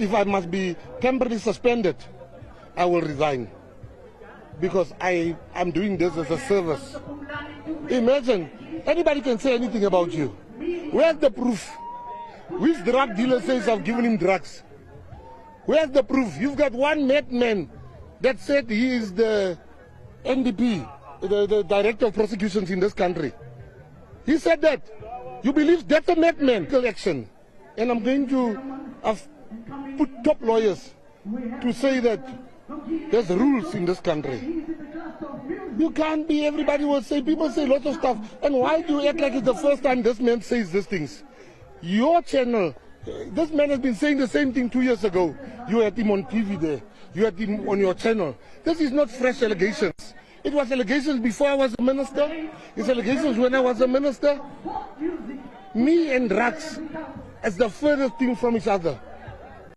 if I must be temporarily suspended, I will resign. Because I'm doing this as a service. Imagine, anybody can say anything about you. Where's the proof? Which drug dealer says I've given him drugs? Where's the proof? You've got one madman that said he is the NDP, the director of prosecutions in this country. He said that. You believe that's a madman action. And I'm going to put top lawyers to say that there's rules in this country. You can't be, everybody will say, people say lots of stuff. And why do you act like it's the first time this man says these things? Your channel, this man has been saying the same thing 2 years ago. You had him on TV there. You had him on your channel. This is not fresh allegations. It was allegations before I was a minister. It's allegations when I was a minister. Me and drugs as the furthest thing from each other.